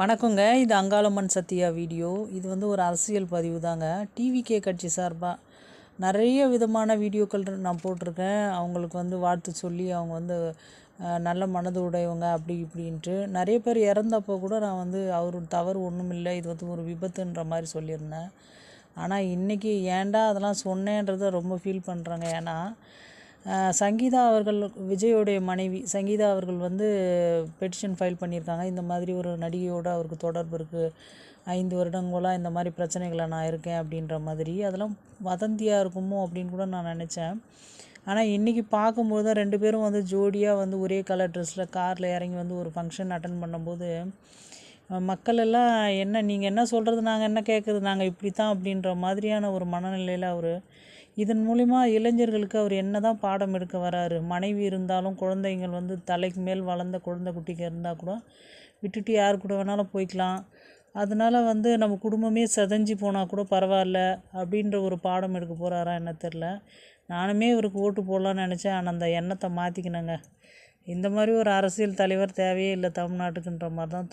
வணக்கங்க. இது அங்காளம்மன் சத்யா வீடியோ. இது வந்து ஒரு அரசியல் பதிவு தாங்க. டிவிகே கட்சி சார்பாக நிறைய விதமான வீடியோக்கள் நான் போட்டிருக்கேன். அவங்களுக்கு வந்து வாழ்த்து சொல்லி அவங்க வந்து நல்ல மனது உடையவங்க அப்படி இப்படின்ட்டு நிறைய பேர் இறந்தப்போ கூட நான் வந்து அவர் தவறு ஒன்றும் இல்லை, இது வந்து ஒரு விபத்துன்ற மாதிரி சொல்லியிருந்தேன். ஆனால் இன்றைக்கி ஏன்டா அதெல்லாம் சொன்னேன்றதை ரொம்ப ஃபீல் பண்ணுறேங்க. ஏன்னா சங்கீதா அவர்கள், விஜயோடைய மனைவி சங்கீதா அவர்கள் வந்து பெட்டிஷன் ஃபைல் பண்ணியிருக்காங்க. இந்த மாதிரி ஒரு நடிகையோடு அவருக்கு தொடர்பு இருக்குது, 5 வருடங்களாக இந்த மாதிரி பிரச்சனைகளை நான் இருக்கேன் அப்படின்ற மாதிரி. அதெல்லாம் வதந்தியாக இருக்குமோ அப்படின்னு கூட நான் நினச்சேன். ஆனால் இன்றைக்கி பார்க்கும்போது தான் 2 பேரும் வந்து ஜோடியாக வந்து ஒரே கலர் ட்ரெஸ்ஸில் காரில் இறங்கி வந்து ஒரு ஃபங்க்ஷன் அட்டன் பண்ணும்போது மக்கள் எல்லாம் என்ன நீங்கள் என்ன சொல்கிறது, நாங்கள் என்ன கேட்குறது, நாங்கள் இப்படி தான் அப்படின்ற மாதிரியான ஒரு மனநிலையில் அவர் இதன் மூலிமா இளைஞர்களுக்கு அவர் என்ன தான் பாடம் எடுக்க வராரு. மனைவி இருந்தாலும் குழந்தைங்கள் வந்து தலைக்கு மேல் வளர்ந்த குழந்தை குட்டிக்கு இருந்தால் கூட விட்டுட்டு யார் கூட வேணாலும் போய்க்கலாம், அதனால் வந்து நம்ம குடும்பமே செதஞ்சு போனால் கூட பரவாயில்ல அப்படின்ற ஒரு பாடம் எடுக்க போகிறாரா என்ன தெரில. நானுமே இவருக்கு ஓட்டு போடலான்னு நினச்சேன். ஆனால் அந்த எண்ணத்தை மாற்றிக்கினேங்க. இந்த மாதிரி ஒரு அரசியல் தலைவர் தேவையே இல்லை தமிழ்நாட்டுக்குன்ற மாதிரி தான்